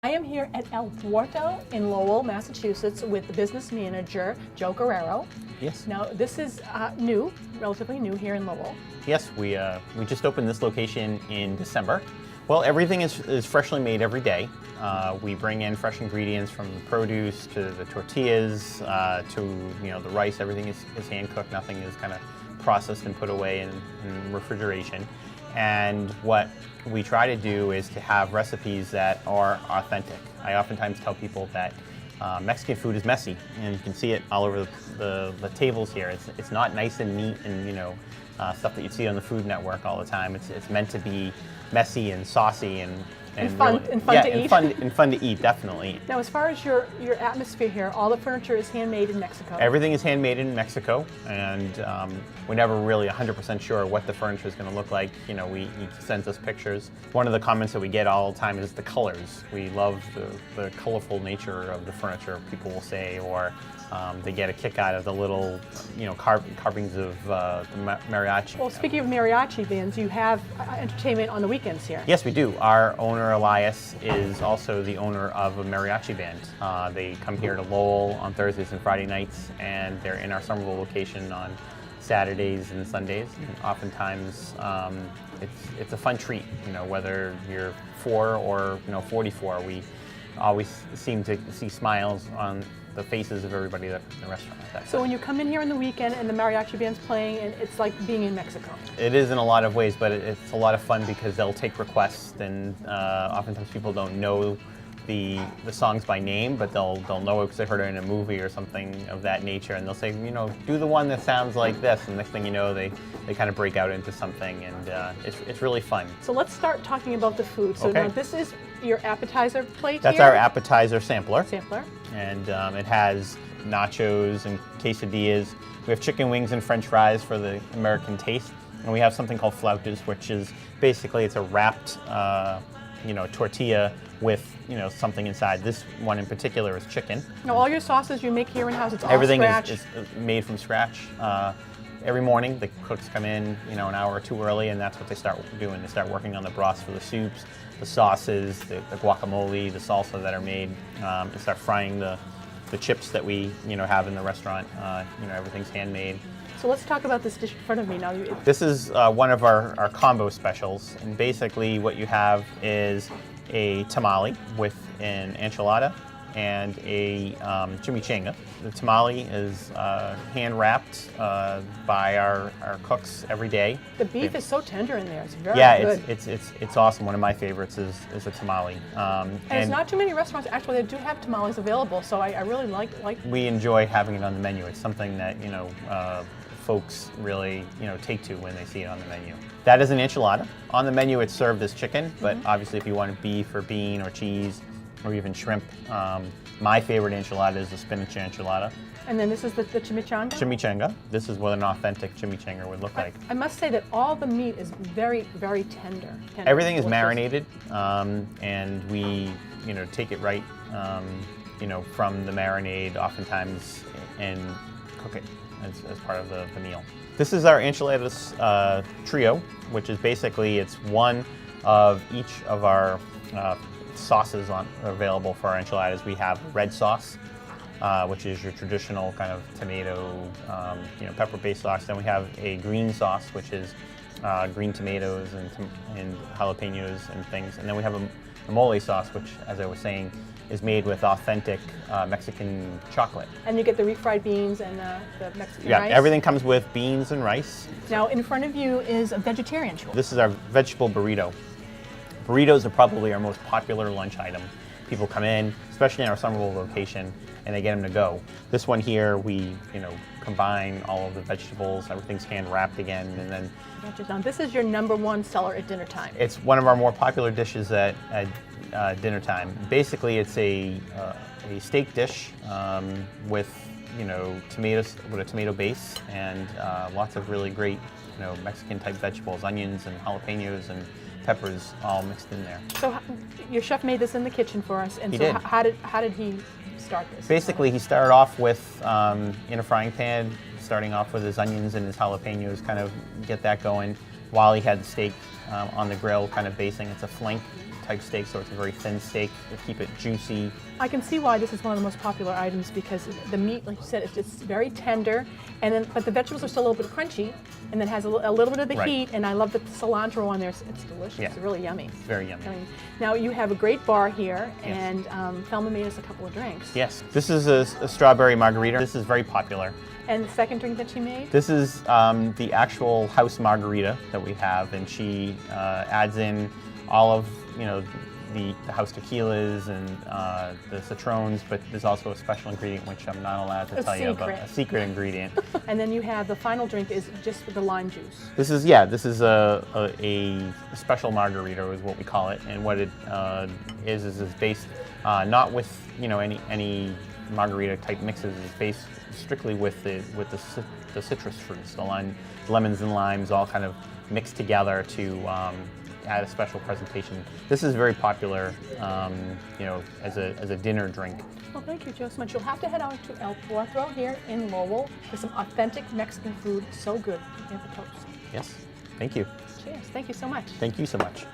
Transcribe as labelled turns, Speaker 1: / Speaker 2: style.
Speaker 1: I am here at El Potro in Lowell, Massachusetts with the business manager, Joe Guerrero.
Speaker 2: Yes.
Speaker 1: Now this is new, relatively new here in Lowell.
Speaker 2: Yes, we just opened this location in December. Well, everything is freshly made every day. We bring in fresh ingredients from the produce to the tortillas to the rice. Everything is hand cooked. Nothing is kind of processed and put away in refrigeration. And what we try to do is to have recipes that are authentic. I oftentimes tell people that Mexican food is messy, and you can see it all over the tables here. It's not nice and neat and stuff that you see on the Food Network all the time. It's meant to be messy and saucy and
Speaker 1: fun,
Speaker 2: really,
Speaker 1: and fun to eat.
Speaker 2: And fun to eat, definitely.
Speaker 1: Now, as far as your atmosphere here, all the furniture is handmade in Mexico.
Speaker 2: Everything is handmade in Mexico, and we're never really 100% sure what the furniture is going to look like. He sends us pictures. One of the comments that we get all the time is the colors. We love the colorful nature of the furniture, people will say, or they get a kick out of the little, carvings of the mariachi.
Speaker 1: Well, speaking of mariachi bands, you have entertainment on the weekends here.
Speaker 2: Yes, we do. Our owner, Elias, is also the owner of a mariachi band. They come here to Lowell on Thursdays and Friday nights, and they're in our Somerville location on Saturdays and Sundays. And oftentimes, it's a fun treat. Whether you're 4 or 44, we always seem to see smiles on the faces of everybody in the restaurant at that time.
Speaker 1: So when you come in here on the weekend and the mariachi band's playing, and it's like being in Mexico.
Speaker 2: It is in a lot of ways, but it's a lot of fun because they'll take requests, and oftentimes people don't know the songs by name, but they'll know it because they heard it in a movie or something of that nature, and they'll say, do the one that sounds like this, and next thing you know, they kind of break out into something, and it's really fun.
Speaker 1: So let's start talking about the food. So now this is your appetizer plate.
Speaker 2: That's
Speaker 1: here.
Speaker 2: our appetizer sampler.
Speaker 1: And
Speaker 2: it has nachos and quesadillas. We have chicken wings and French fries for the American taste, and we have something called flautas, which is basically it's a wrapped, tortilla with something inside. This one in particular is chicken.
Speaker 1: Now, all your sauces you make here in house. It's all
Speaker 2: everything
Speaker 1: scratch.
Speaker 2: is made from scratch. Every morning, the cooks come in, an hour or two early, and that's what they start doing. They start working on the broths for the soups, the sauces, the guacamole, the salsa that are made, and start frying the chips that we, have in the restaurant. Everything's handmade.
Speaker 1: So let's talk about this dish in front of me now.
Speaker 2: This is one of our combo specials, and basically what you have is a tamale with an enchilada and a chimichanga. The tamale is hand wrapped by our cooks every day.
Speaker 1: The beef is so tender in there. It's very good.
Speaker 2: It's awesome. One of my favorites is a tamale.
Speaker 1: And there's not too many restaurants actually that do have tamales available, so I really like.
Speaker 2: We enjoy having it on the menu. It's something that folks really take to when they see it on the menu. That is an enchilada. On the menu, it's served as chicken, but obviously, if you want beef or bean or cheese, or even shrimp. My favorite enchilada is the spinach enchilada.
Speaker 1: And then this is the chimichanga?
Speaker 2: Chimichanga. This is what an authentic chimichanga would look like.
Speaker 1: I must say that all the meat is very, very tender.
Speaker 2: Everything is marinated, and we, take it right, from the marinade oftentimes and cook it as part of the meal. This is our enchiladas trio, which is basically, it's one of each of our sauces available for our enchiladas. We have red sauce, which is your traditional kind of tomato, pepper-based sauce. Then we have a green sauce, which is green tomatoes and jalapenos and things. And then we have a mole sauce, which, as I was saying, is made with authentic Mexican chocolate.
Speaker 1: And you get the refried beans and the Mexican
Speaker 2: rice?
Speaker 1: Yeah,
Speaker 2: everything comes with beans and rice.
Speaker 1: Now, in front of you is a vegetarian choice.
Speaker 2: This is our vegetable burrito. Burritos are probably our most popular lunch item. People come in, especially in our Somerville location, and they get them to go. This one here, we combine all of the vegetables. Everything's hand wrapped again, and then.
Speaker 1: Now, this is your #1 seller at dinner time.
Speaker 2: It's one of our more popular dishes at dinner time. Basically, it's a steak dish with tomatoes with a tomato base and lots of really great Mexican type vegetables, onions and jalapenos and peppers all mixed in there.
Speaker 1: So your chef made this in the kitchen for us, and
Speaker 2: he
Speaker 1: so
Speaker 2: did.
Speaker 1: How did he start this?
Speaker 2: Basically, he started off with in a frying pan, starting off with his onions and his jalapenos, kind of get that going, while he had the steak on the grill, kind of basting. It's a flank type steak, so it's a very thin steak to keep it juicy.
Speaker 1: I can see why this is one of the most popular items because the meat, like you said, it's very tender, and then but the vegetables are still a little bit crunchy, and then has a little bit of the
Speaker 2: Right.
Speaker 1: heat. And I love the cilantro on there. It's delicious.
Speaker 2: Yeah.
Speaker 1: It's really yummy.
Speaker 2: It's very yummy.
Speaker 1: I mean, now you have a great bar here,
Speaker 2: Yes.
Speaker 1: and Thelma made us a couple of drinks.
Speaker 2: Yes, this is a strawberry margarita. This is very popular.
Speaker 1: And the second drink that she made?
Speaker 2: This is the actual house margarita that we have, and she adds in all of the house tequilas and the citrones, but there's also a special ingredient which I'm not allowed to tell you about. A secret ingredient.
Speaker 1: And then you have the final drink is just with the lime juice.
Speaker 2: This is a special margarita is what we call it, and what it is based not with any margarita type mixes. It's based strictly with the citrus fruits, the lemons and limes all kind of mixed together to add a special presentation. This is very popular, as a dinner drink.
Speaker 1: Well, thank you, Joe, so much. You'll have to head out to El Potro here in Lowell for some authentic Mexican food. So good. And the toast.
Speaker 2: Yes, thank you.
Speaker 1: Cheers. Thank you so much.
Speaker 2: Thank you so much.